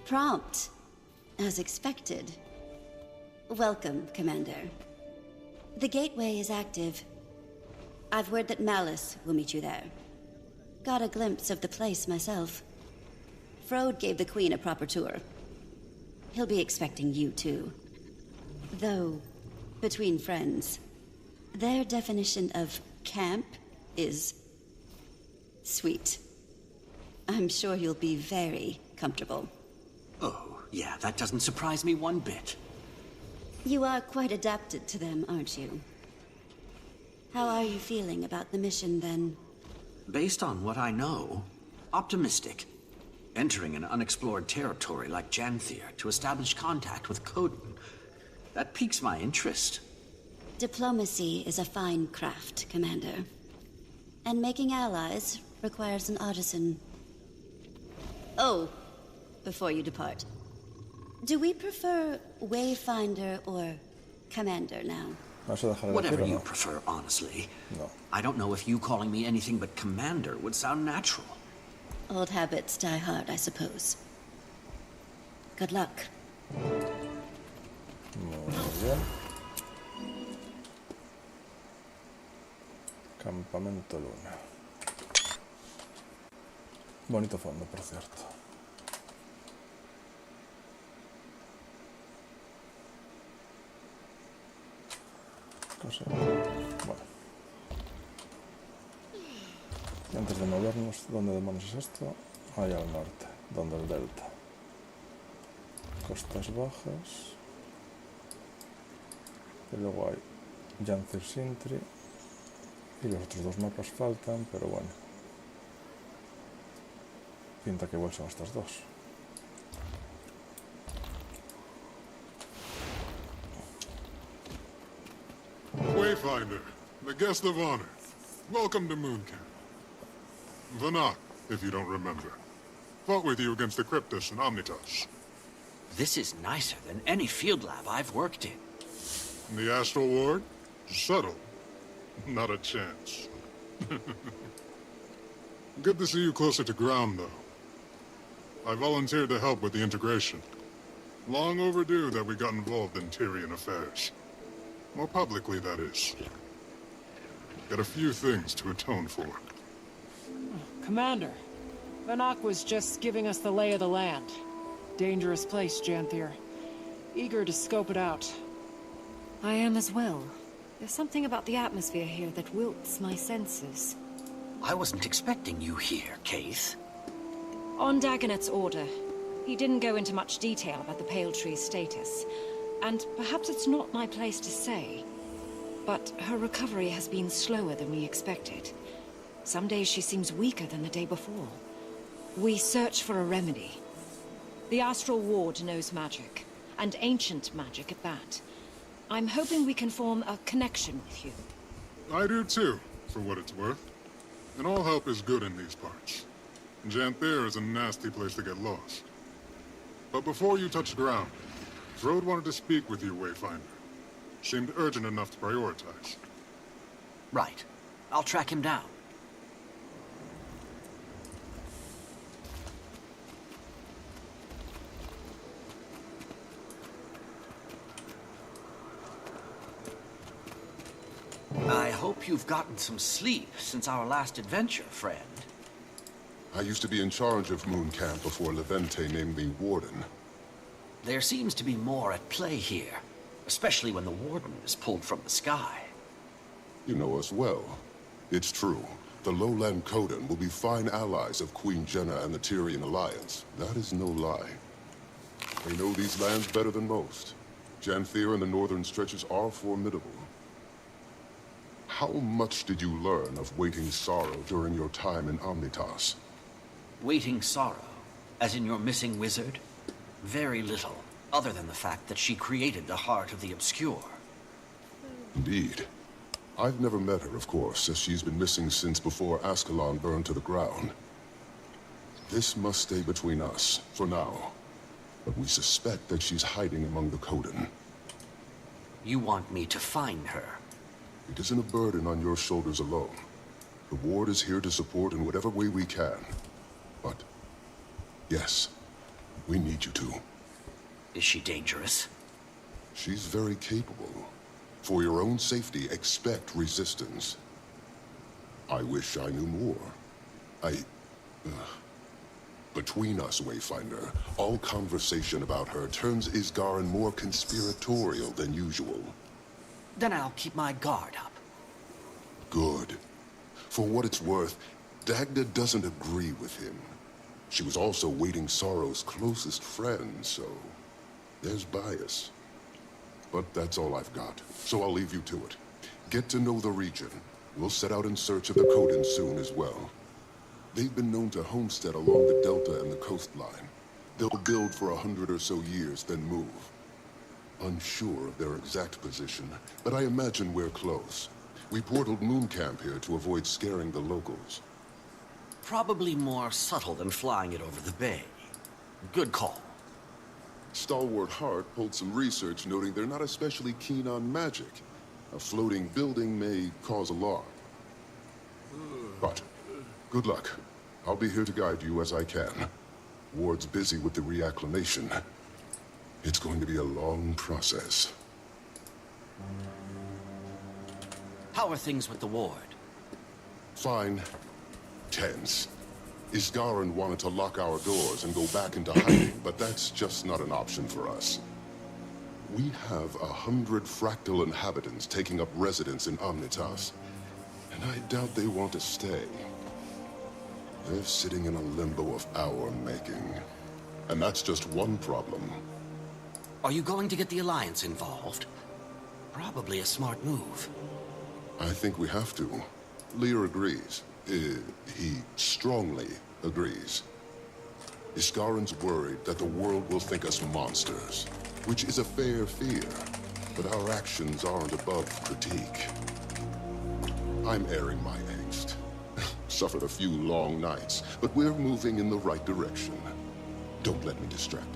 Prompt, as expected. Welcome, Commander. The gateway is active. I've word that Malice will meet you there. Got a glimpse of the place myself. Frode gave the Queen a proper tour. He'll be expecting you too. Though, between friends, their definition of camp is sweet. I'm sure you'll be very comfortable. Oh, yeah, that doesn't surprise me one bit. You are quite adapted to them, aren't you? How are you feeling about the mission, then? Based on what I know, optimistic. Entering an unexplored territory like Janthir to establish contact with Coden, that piques my interest. Diplomacy is a fine craft, Commander. And making allies requires an artisan. Oh, before you depart, do we prefer Wayfinder or Commander now? Whatever you prefer, honestly. No. I don't know if you calling me anything but Commander would sound natural. Old habits die hard, I suppose. Good luck. Muy bien. Campamento Luna. Bonito fondo, por cierto. Bueno. Y antes de movernos, ¿dónde demonios es esto? Ahí al norte, donde el delta. Costas bajas. Y luego hay Janthir Sintri. Y los otros dos mapas faltan, pero bueno. Pinta que igual son estas dos. Wayfinder, the guest of honor. Welcome to Moon Camp. Vanak, if you don't remember. Fought with you against the Cryptus and Omnitas. This is nicer than any field lab I've worked in. The Astral Ward? Subtle. Not a chance. Good to see you closer to ground, though. I volunteered to help with the integration. Long overdue that we got involved in Tyrian affairs. More publicly, that is. Got a few things to atone for. Commander, Vanak was just giving us the lay of the land. Dangerous place, Janthir. Eager to scope it out. I am as well. There's something about the atmosphere here that wilts my senses. I wasn't expecting you here, Keith. On Dagonet's order, he didn't go into much detail about the Pale Tree's status. And perhaps it's not my place to say, but her recovery has been slower than we expected. Some days she seems weaker than the day before. We search for a remedy. The Astral Ward knows magic, and ancient magic at that. I'm hoping we can form a connection with you. I do too, for what it's worth. And all help is good in these parts. Janthir is a nasty place to get lost. But before you touch ground, Frode wanted to speak with you, Wayfinder. Seemed urgent enough to prioritize. Right. I'll track him down. I hope you've gotten some sleep since our last adventure, friend. I used to be in charge of Moon Camp before Levente named me Warden. There seems to be more at play here, especially when the Warden is pulled from the sky. You know us well. It's true. The Lowland Coden will be fine allies of Queen Jenna and the Tyrian Alliance. That is no lie. They know these lands better than most. Janthir and the northern stretches are formidable. How much did you learn of Waiting Sorrow during your time in Omnitas? Waiting Sorrow, as in your missing wizard? Very little, other than the fact that she created the Heart of the Obscure. Indeed. I've never met her, of course, as she's been missing since before Ascalon burned to the ground. This must stay between us, for now. But we suspect that she's hiding among the Coden. You want me to find her? It isn't a burden on your shoulders alone. The Ward is here to support in whatever way we can. But, yes, we need you to. Is she dangerous? She's very capable. For your own safety, expect resistance. I wish I knew more. Between us, Wayfinder, all conversation about her turns Isgarin more conspiratorial than usual. Then I'll keep my guard up. Good. For what it's worth, Dagda doesn't agree with him. She was also Waiting Sorrow's closest friend, so there's bias. But that's all I've got, so I'll leave you to it. Get to know the region. We'll set out in search of the Coden soon as well. They've been known to homestead along the delta and the coastline. They'll build for 100 or so years, then move. Unsure of their exact position, but I imagine we're close. We portaled Moon Camp here to avoid scaring the locals. Probably more subtle than flying it over the bay. Good call. Stalwart Hart pulled some research noting they're not especially keen on magic. A floating building may cause alarm. But, good luck. I'll be here to guide you as I can. Ward's busy with the reacclimation. It's going to be a long process. How are things with the Ward? Fine. Tense. Isgarin wanted to lock our doors and go back into hiding, but that's just not an option for us. We have 100 fractal inhabitants taking up residence in Omnitas, and I doubt they want to stay. They're sitting in a limbo of our making. And that's just one problem. Are you going to get the Alliance involved? Probably a smart move. I think we have to. Lear agrees. He strongly agrees. Isgarin's worried that the world will think us monsters, which is a fair fear, but our actions aren't above critique. I'm airing my angst. Suffered a few long nights, but we're moving in the right direction. Don't let me distract you.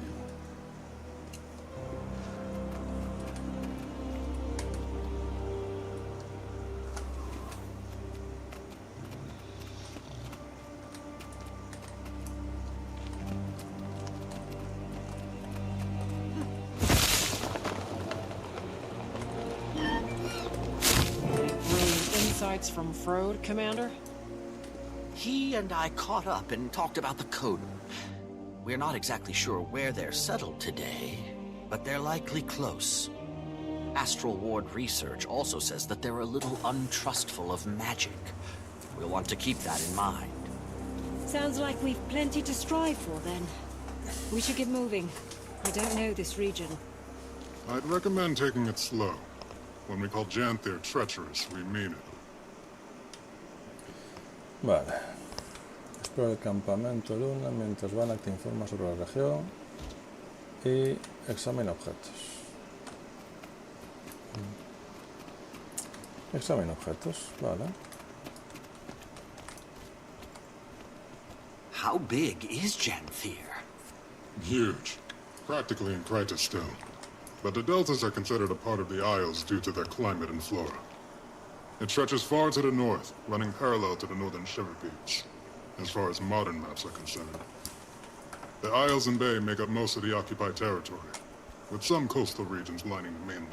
From Frode, Commander? He and I caught up and talked about the Coden. We're not exactly sure where they're settled today, but they're likely close. Astral Ward research also says that they're a little untrustful of magic. We'll want to keep that in mind. Sounds like we've plenty to strive for, then. We should get moving. I don't know this region. I'd recommend taking it slow. When we call Janthir treacherous, we mean it. Vale. Explora el campamento Luna mientras Vanak te informa sobre la región y examina objetos. Examina objetos, vale. How How big is Janthir? Huge. Practically in Kryta still. But the deltas are considered a part of the Isles due to their climate and flora. It stretches far to the north, running parallel to the northern Shiver Peaks, as far as modern maps are concerned. The Isles and Bay make up most of the occupied territory, with some coastal regions lining the mainland.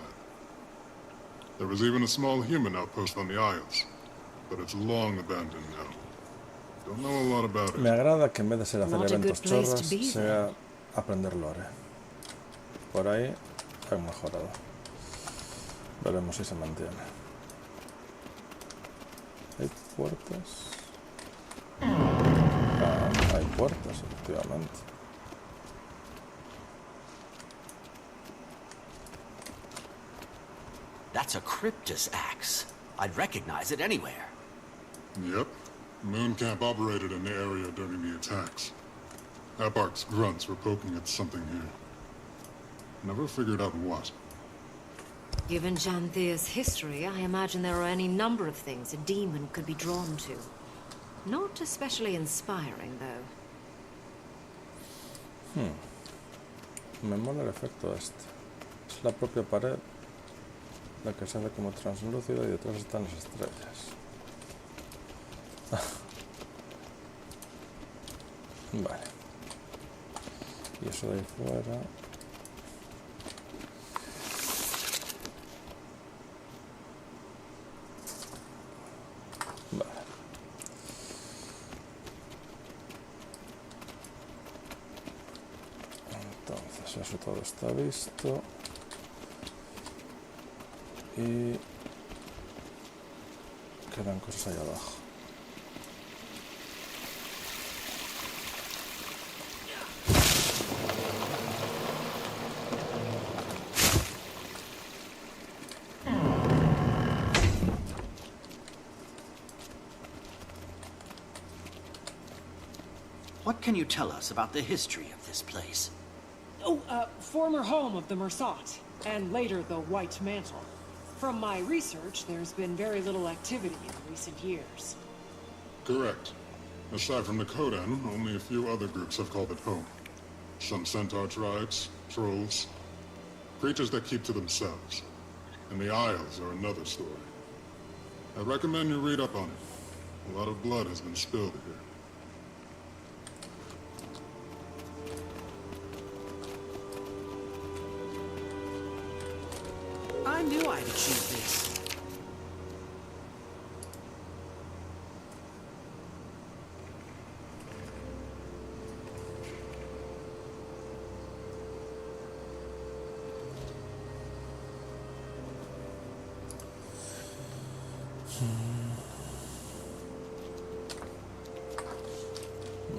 There was even a small human outpost on the Isles, but it's long abandoned now. Don't know a lot about it. Me agrada que en vez de ser hacer Not a good eventos place to chorras, be, sea aprender lore. Por ahí han mejorado. Veremos si se mantiene. ¿Hay puertas? Ah, hay puertas, efectivamente. That's a Cryptus axe. I'd recognize it anywhere. Yep. Moon Camp operated in the area during the attacks. Eparch's grunts were poking at something here. Never figured out what. Given Janthir's history, I imagine there are any number of things a demon could be drawn to. Not especially inspiring, though. Me mola el efecto este. Es la propia pared la que se ve como translúcida y detrás están las estrellas. Vale. Y eso de ahí fuera. Vale. Entonces eso todo está visto. Y quedan cosas ahí abajo. What can you tell us about the history of this place? Oh, former home of the Mersat, and later the White Mantle. From my research, there's been very little activity in recent years. Correct. Aside from the Kodan, only a few other groups have called it home. Some centaur tribes, trolls, creatures that keep to themselves. And the Isles are another story. I recommend you read up on it. A lot of blood has been spilled here. I knew I'd achieve this.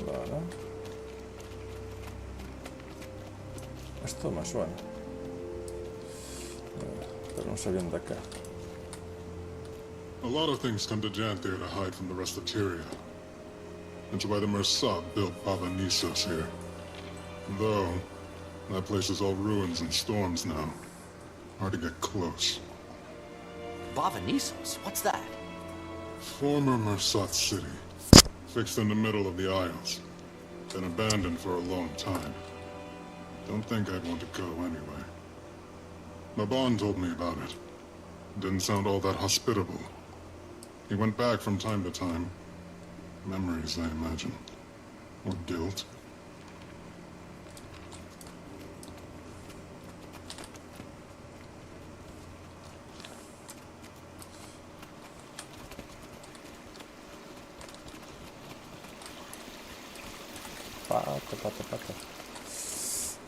Vale. Esto me suena. Pero no sé bien de qué. A lot of things come to Janthir to hide from the rest of Tyria. That's why the Mersat built Baba Nisos here. Though, that place is all ruins and storms now. Hard to get close. Bavanisos? What's that? Former Mersat city. Fixed in the middle of the Isles. Been abandoned for a long time. Don't think I'd want to go anyway. Maban told me about it. Didn't sound all that hospitable. He went back from time to time. Memories, I imagine. Or guilt. Pata.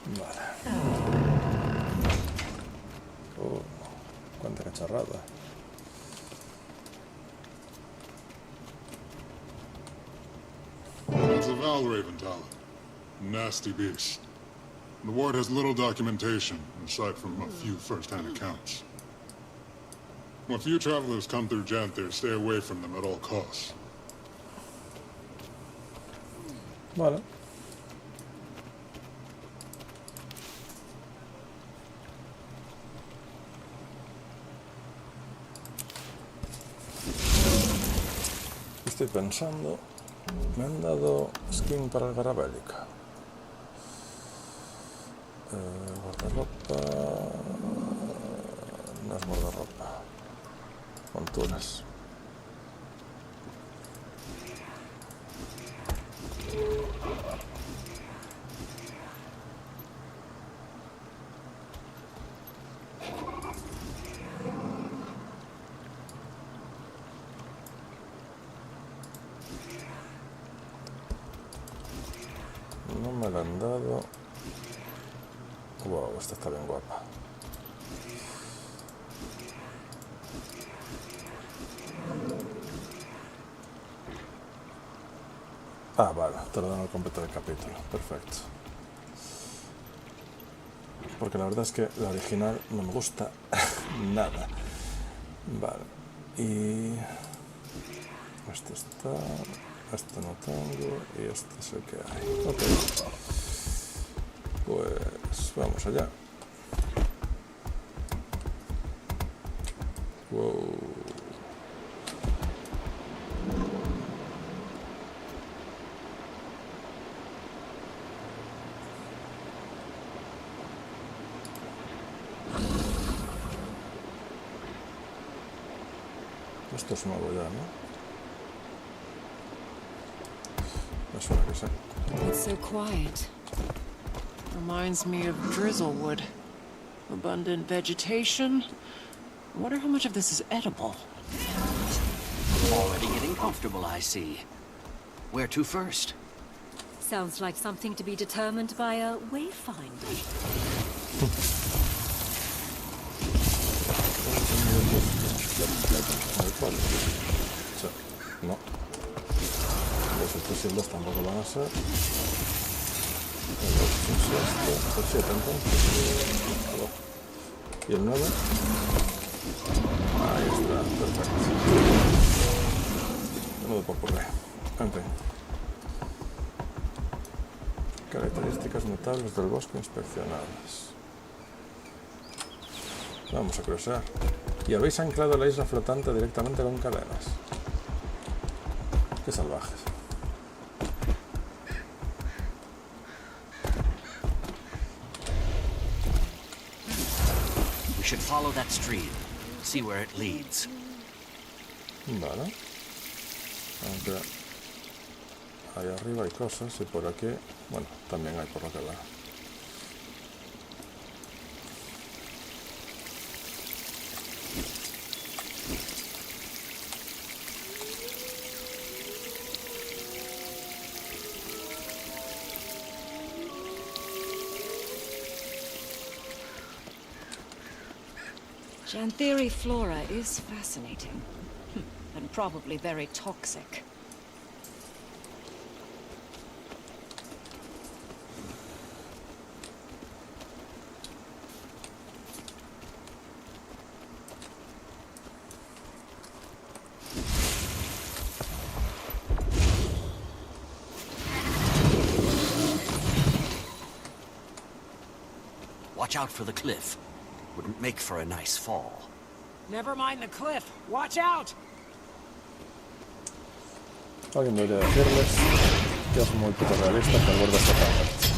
Vale. Oh, cuánta cacharrada. It's a Valraven talent. Nasty beast. The ward has little documentation, aside from a few first-hand accounts. When few travelers come through Janthir, stay away from them at all costs. Vale. Estoy pensando Me han dado skin para el garabélica. Guardarropa... No es guardarropa. Monturas. No me la han dado. Wow, esta está bien guapa. Ah, vale, te lo dan al completar el capítulo. Perfecto. Porque la verdad es que la original no me gusta nada. Vale. Y... este está... este no tengo. Y este es el que hay. Ok. Pues vamos allá. Wow. Esto es nuevo ya, ¿no? Me suena que sí. It's so quiet. Reminds me of Drizzlewood. Abundant vegetation. I wonder how much of this is edible. Already getting comfortable, I see. Where to first? Sounds like something to be determined by a wayfinder. No. Los fusibles tampoco van a ser. El 7 entonces. Y el 9. Ahí está, perfecto. Menudo popurrí. En fin. Características notables del bosque inspeccionables. Vamos a cruzar. Y habéis anclado la isla flotante directamente con cadenas. Qué salvajes. We should follow that stream. See where it leads. Vale. Aunque ahí arriba hay cosas y por aquí, bueno, también hay por lo que va. Janthir flora is fascinating. And probably very toxic. Watch out for the cliff. Wouldn't make for a nice fall. Never mind the cliff. Watch out! Alguien debería decirles que es muy poco realista que el borde está tan alto.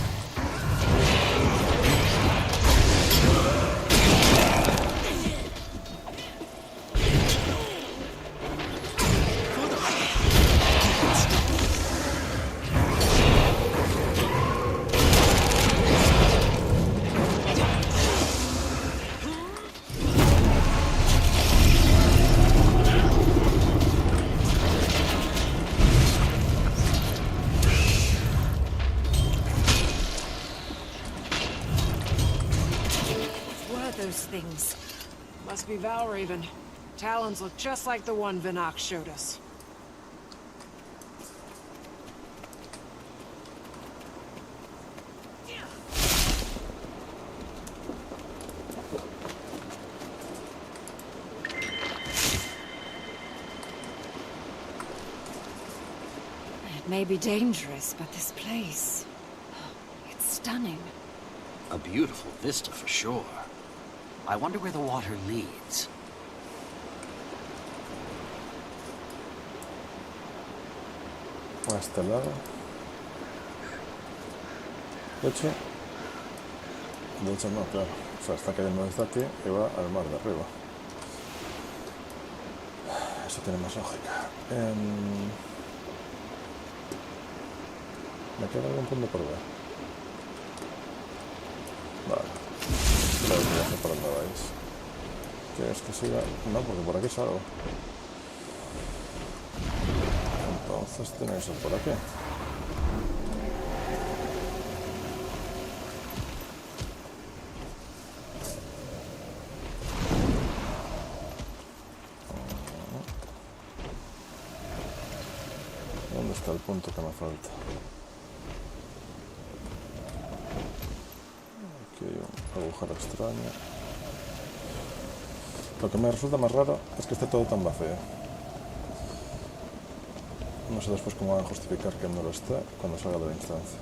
Things. Must be Valraven. Talons look just like the one Vinok showed us. It may be dangerous, but this place... it's stunning. A beautiful vista for sure. I wonder where the water leads. a este lado. De hecho no, claro. O sea, está cayendo desde aquí y va al mar de arriba. Eso tiene más lógica. Me queda algún punto por ver. Vale. Creo que ya sé por dónde vais. ¿Quieres que siga? No, porque por aquí salgo. Entonces tiene que ser por aquí. ¿Dónde está el punto que me falta? Aquí hay un agujero extraño. Lo que me resulta más raro es que esté todo tan vacío. No sé después cómo van a justificar que no lo esté cuando salga de la instancia.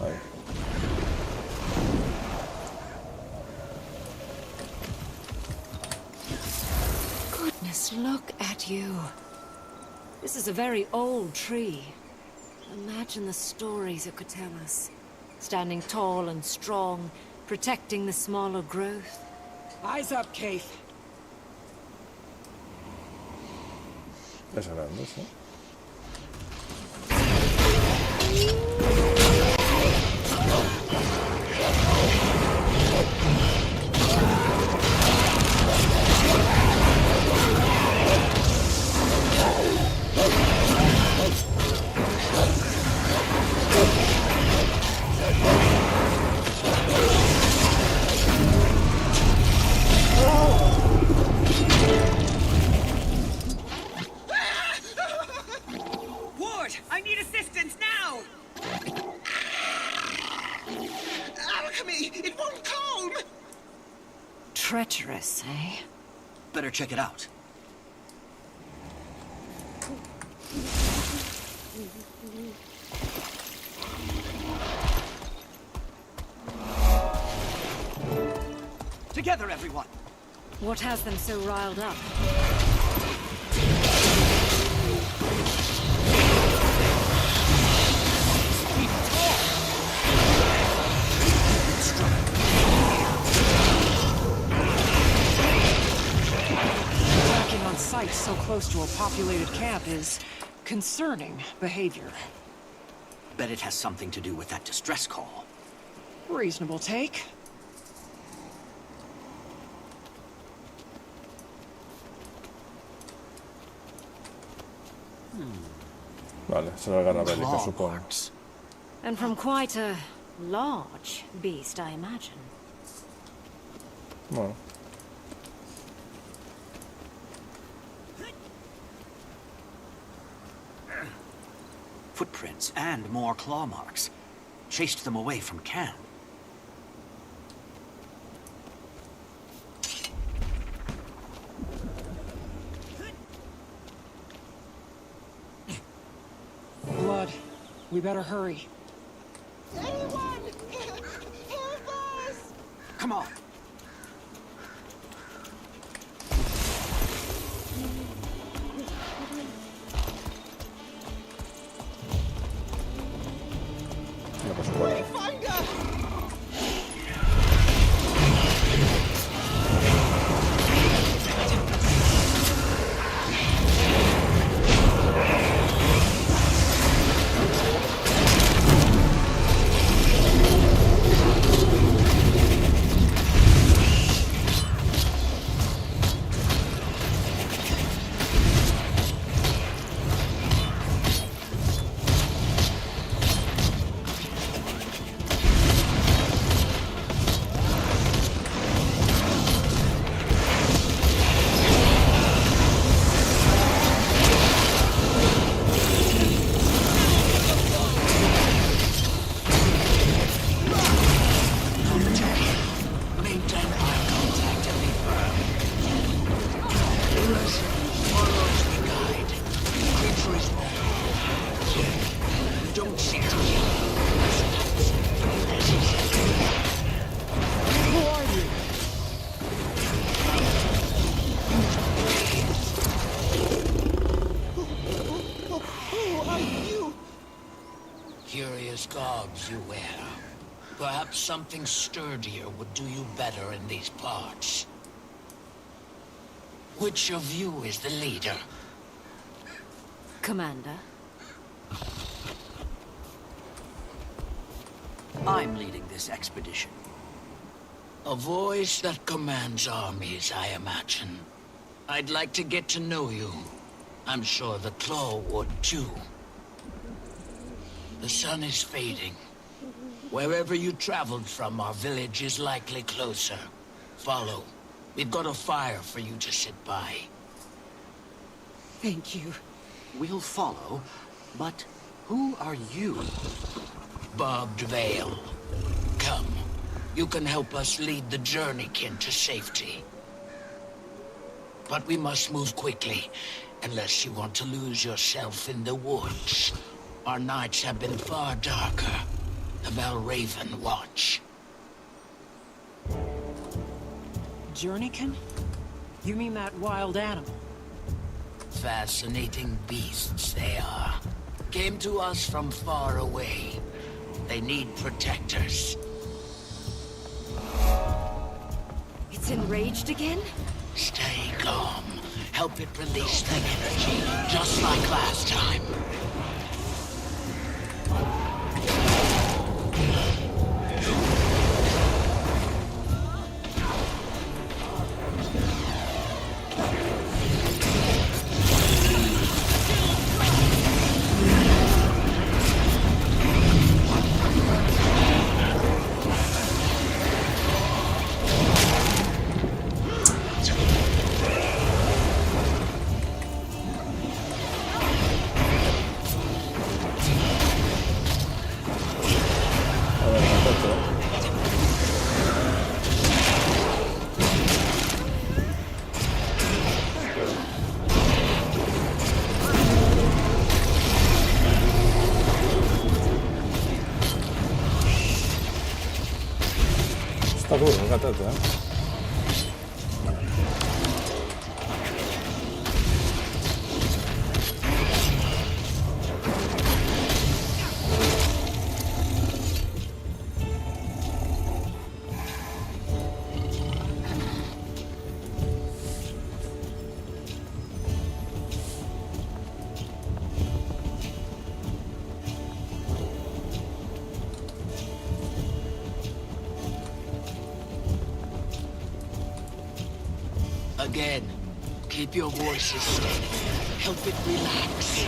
Ahí. Goodness, look at you. This is a very old tree. Imagine the stories it could tell us. Standing tall and strong, protecting the smaller growth. Eyes up, Keith. Es grande, sí. Ward, I need assistance now! Alchemy! It won't calm! Treacherous, eh? Better check it out. Together, everyone! What has them so riled up? Attacking on sites so close to a populated camp is concerning behavior. Bet it has something to do with that distress call. Reasonable take. Vale, será la garra bélica, Claw supongo. marks. And from quite a large beast, I imagine. Bueno. Footprints and more claw marks. Chased them away from camp. Blood. We better hurry. Anyone! Help us! Come on! Ya, pues bueno. Finder! Perhaps something sturdier would do you better in these parts. Which of you is the leader? Commander. I'm leading this expedition. A voice that commands armies, I imagine. I'd like to get to know you. I'm sure the Claw would too. The sun is fading. Wherever you traveled from, our village is likely closer. Follow. We've got a fire for you to sit by. Thank you. We'll follow, but who are you? Barbed Veil. Come. You can help us lead the journeykin to safety. But we must move quickly, unless you want to lose yourself in the woods. Our nights have been far darker. The Valraven watch. Journeykin? You mean that wild animal? Fascinating beasts they are. Came to us from far away. They need protectors. It's enraged again? Stay calm. Help it release that energy, just like last time. Está duro el gatete, ¿eh? Again, keep your voices steady. Help it relax.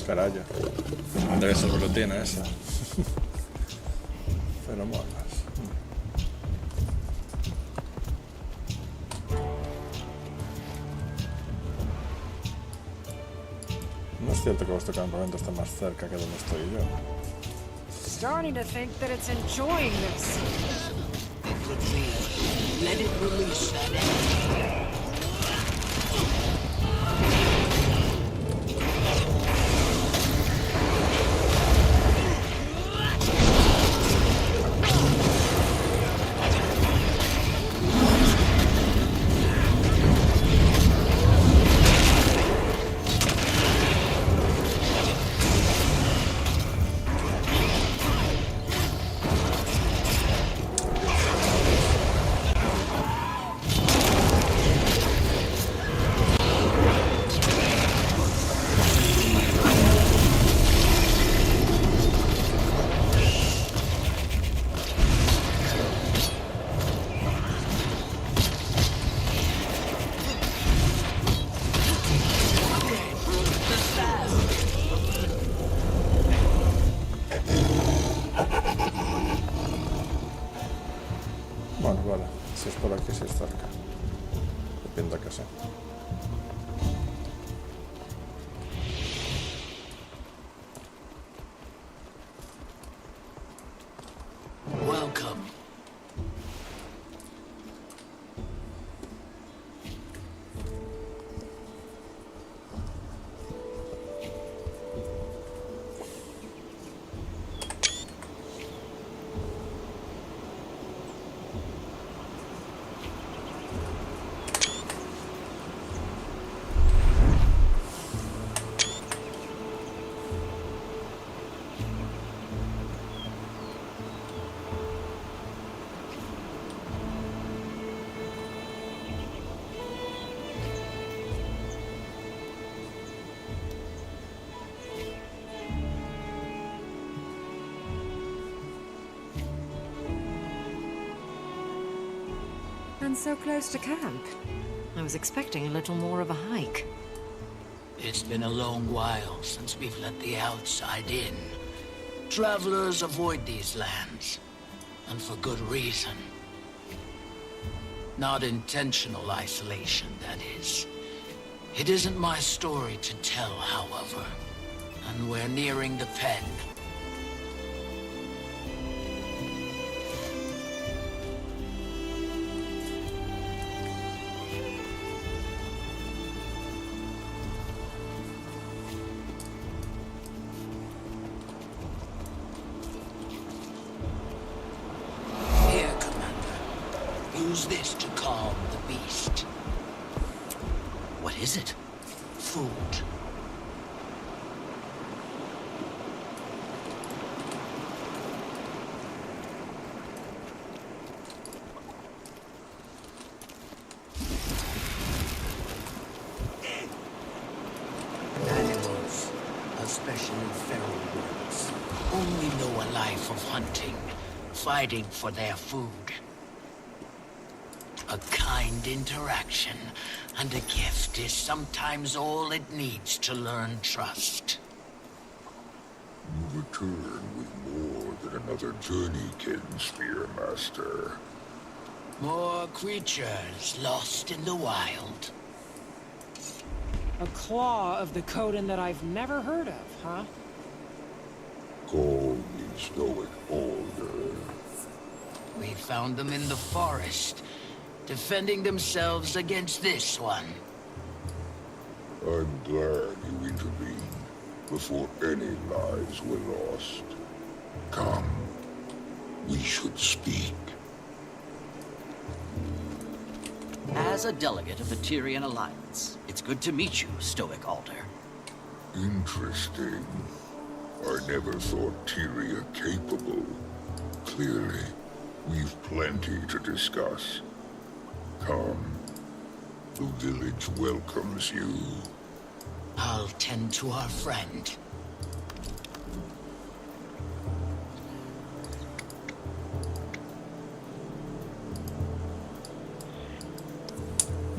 Carallo. Debe ser rutina esa. Feromonas. No es cierto que vuestro campamento está más cerca que donde estoy yo. Starting to think that it's enjoying this. It could be. Let it release that energy. pinta que sí. Welcome. And so close to camp. I was expecting a little more of a hike. It's been a long while since we've let the outside in. Travelers avoid these lands, and for good reason. Not intentional isolation, that is. It isn't my story to tell, however, and we're nearing the pen. Use this to calm the beast. What is it? Food. Animals, especially feral ones, only know a life of hunting, fighting for their food. A kind interaction and a gift is sometimes all it needs to learn trust. You return with more than another journeykin, Spearmaster. More creatures lost in the wild. A claw of the Coden that I've never heard of, huh? Call me Stoic Order. We found them in the forest, defending themselves against this one. I'm glad you intervened before any lives were lost. Come, we should speak. As a delegate of the Tyrian Alliance, it's good to meet you, Stoic Alder. Interesting. I never thought Tyria capable. Clearly, we've plenty to discuss. Come. The village welcomes you. I'll tend to our friend.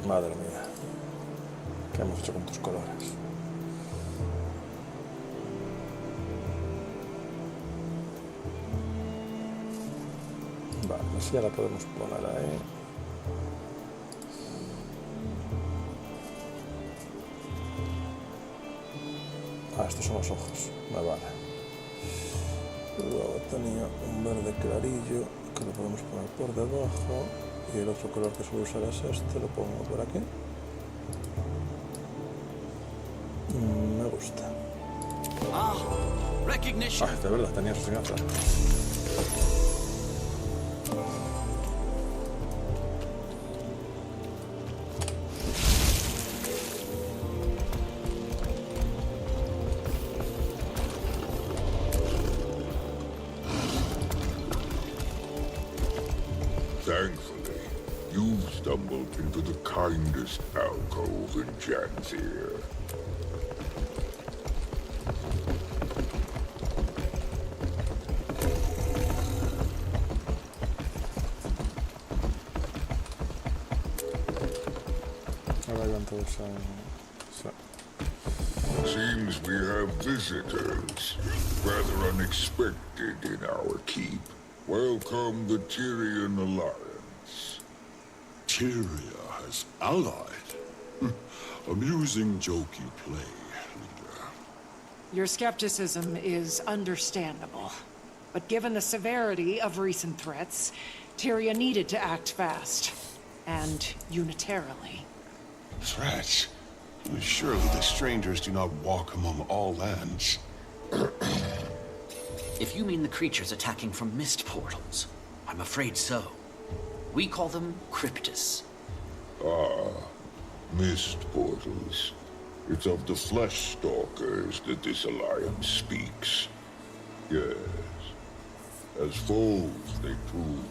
Madre mía. ¿Qué hemos hecho con tus colores? Vale, así ya la podemos poner ahí. Ah, estos son los ojos, me vale. Luego tenía un verde clarillo que lo podemos poner por debajo. Y el otro color que suelo usar es este, lo pongo por aquí. Me gusta. Ah, recognition. Ah, de verdad, tenía sus gafas. Thankfully, you've stumbled into the kindest alcove in Janthir. Ahora iban todos a... Seems we have visitors, rather unexpected in our keep. Welcome the Tyrian Alliance. Tyria as allied? Amusing joke you play, leader. Your skepticism is understandable. But given the severity of recent threats, Tyria needed to act fast. And unitarily. Threats? Surely the strangers do not walk among all lands. If you mean the creatures attacking from mist portals, I'm afraid so. We call them cryptis. Ah, mist portals. It's of the flesh stalkers that this alliance speaks. Yes. As foes, they proved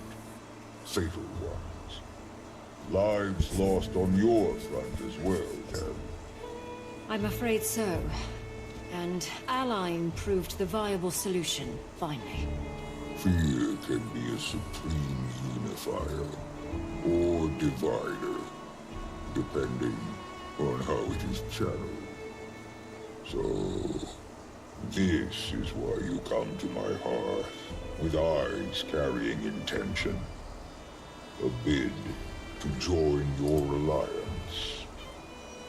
fatal ones. Lives lost on your front as well, Tem. I'm afraid so. And allying proved the viable solution, finally. Fear can be a supreme unifier, or divider, depending on how it is channeled. So, this is why you come to my hearth, with eyes carrying intention. A bid to join your alliance.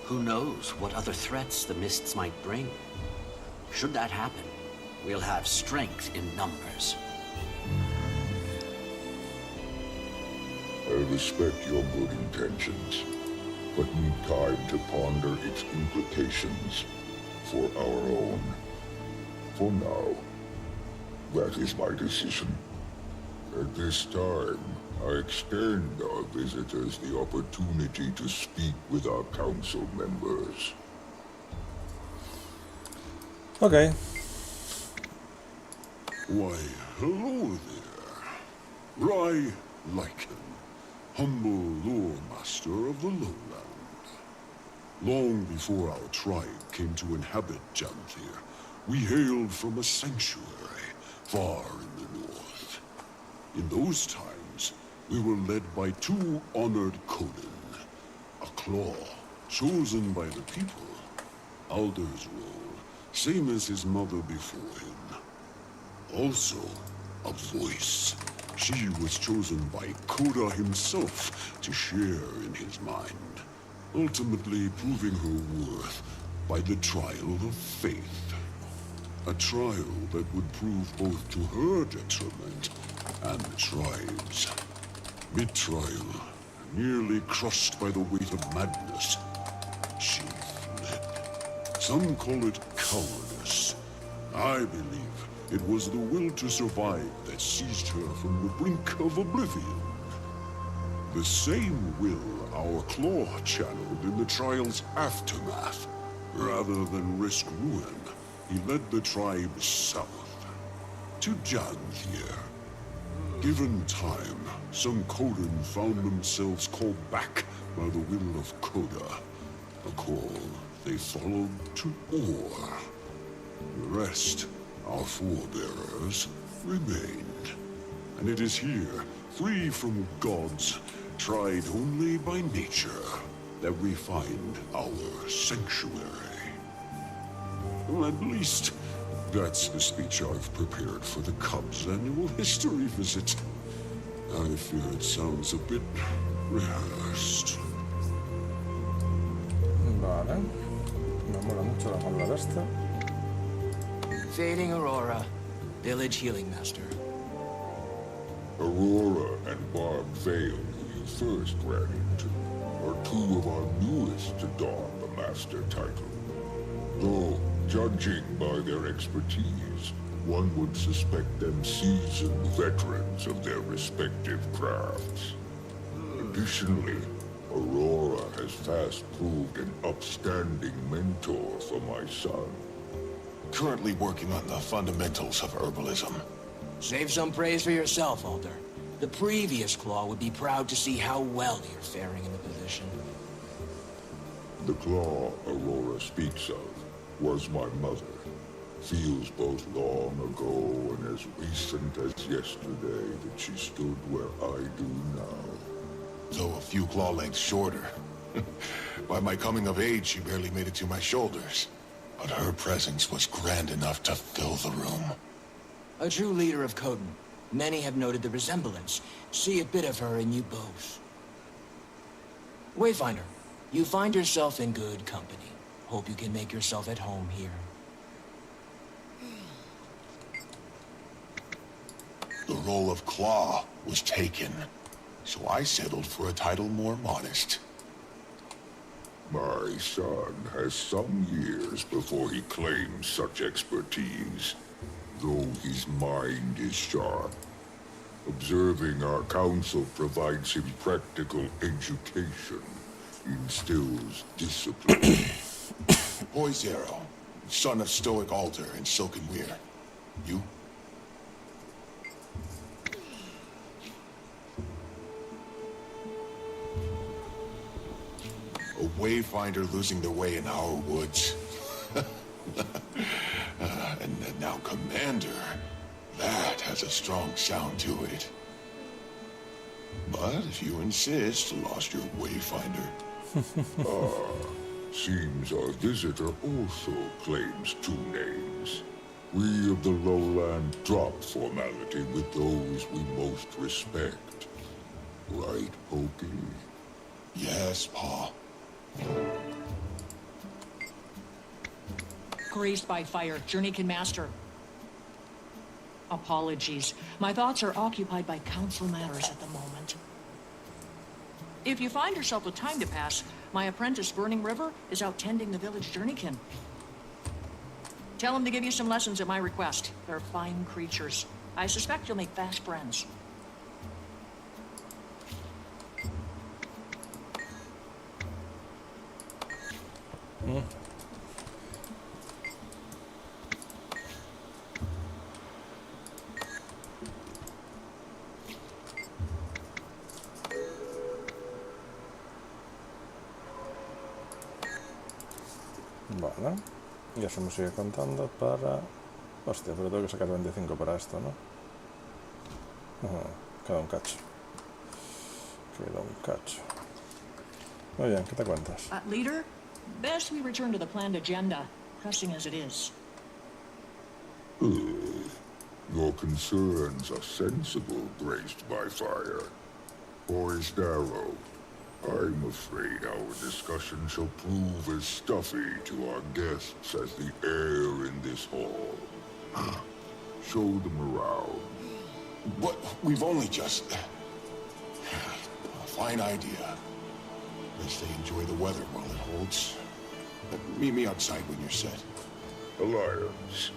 Who knows what other threats the mists might bring? Should that happen, we'll have strength in numbers. I respect your good intentions, but need time to ponder its implications for our own. For now, that is my decision. At this time, I extend our visitors the opportunity to speak with our council members. Okay. Why, hello there. Rai Lycan, humble lore master of the lowland. Long before our tribe came to inhabit Janthir, we hailed from a sanctuary far in the north. In those times, we were led by two honored Coden, a claw chosen by the people, Alder's role, same as his mother before him. Also, a voice. She was chosen by Koda himself to share in his mind, ultimately proving her worth by the trial of faith. A trial that would prove both to her detriment and the tribe's. Mid-trial, nearly crushed by the weight of madness, she fled. Some call it cowardice. I believe it was the will to survive that seized her from the brink of oblivion. The same will our claw channeled in the trial's aftermath. Rather than risk ruin, he led the tribe south, to Janthir. Given time, some Coden found themselves called back by the will of Koda, a call they followed to Or. The rest, our forebearers, remained. And it is here, free from gods, tried only by nature, that we find our sanctuary. Well, at least, that's the speech I've prepared for the Cubs' annual history visit. I fear it sounds a bit rehearsed. Vale. Me mola mucho la mala de esta. Fading Aurora, village healing master. Aurora and Barb Vale, who you first ran into, are two of our newest to don the master title. Though, judging by their expertise, one would suspect them seasoned veterans of their respective crafts. Additionally, Aurora has fast proved an upstanding mentor for my son. Currently working on the fundamentals of herbalism. Save some praise for yourself, Alder. The previous Claw would be proud to see how well you're faring in the position. The claw Aurora speaks of was my mother. Feels both long ago and as recent as yesterday that she stood where I do now. Though a few claw lengths shorter. By my coming of age, she barely made it to my shoulders. But her presence was grand enough to fill the room. A true leader of Coden. Many have noted the resemblance. See a bit of her in you both. Wayfinder, you find yourself in good company. Hope you can make yourself at home here. The role of Claw was taken, so I settled for a title more modest. My son has some years before he claims such expertise, though his mind is sharp. Observing our council provides him practical education, instills discipline. Boy Zero, son of Stoic Altar and Silken Weir. You? A wayfinder losing their way in our woods. And now Commander. That has a strong sound to it. But if you insist, lost your wayfinder. Seems our visitor also claims 2 names. We of the lowland drop formality with those we most respect. Right, Pokey? Yes, Pa. Grazed by fire, Journeykin Master. Apologies. My thoughts are occupied by council matters at the moment. If you find yourself with time to pass, my apprentice, Burning River, is out tending the village Journeykin. Tell him to give you some lessons at my request. They're fine creatures. I suspect you'll make fast friends. Vale, y eso me sigue contando para... Hostia, pero tengo que sacar 25 para esto, ¿no? Queda un cacho. Queda un cacho. Muy bien, ¿qué te cuentas? Leader, best we return to the planned agenda, pressing as it is. Your concerns are sensible, graced by fire. Boys narrow. I'm afraid our discussion shall prove as stuffy to our guests as the air in this hall. Show them around. But we've only just... A fine idea. Best they enjoy the weather while it holds. Meet me outside when you're set. Alliance,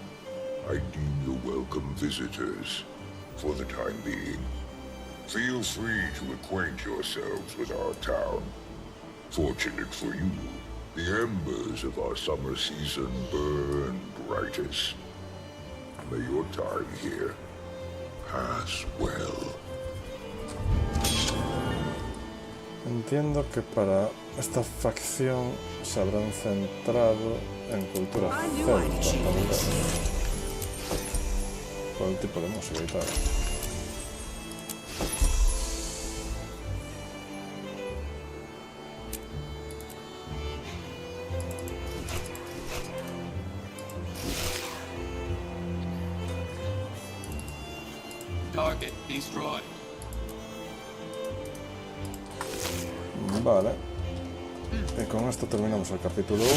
I deem you welcome visitors, for the time being. Feel free to acquaint yourselves with our town. Fortunate for you, the embers of our summer season burn brightest. May your time here pass well. Entiendo que para esta facción se habrán centrado en cultura celta, tal vez. Por el tipo de música y tal. Target destroyed. Vale. Y con esto terminamos el capítulo 1.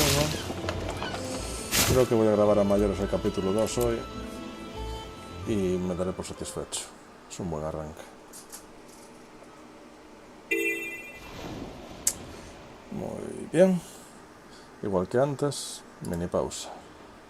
Creo que voy a grabar a mayores el capítulo 2 hoy. Y me daré por satisfecho. Es un buen arranque. Muy bien. Igual que antes, mini pausa.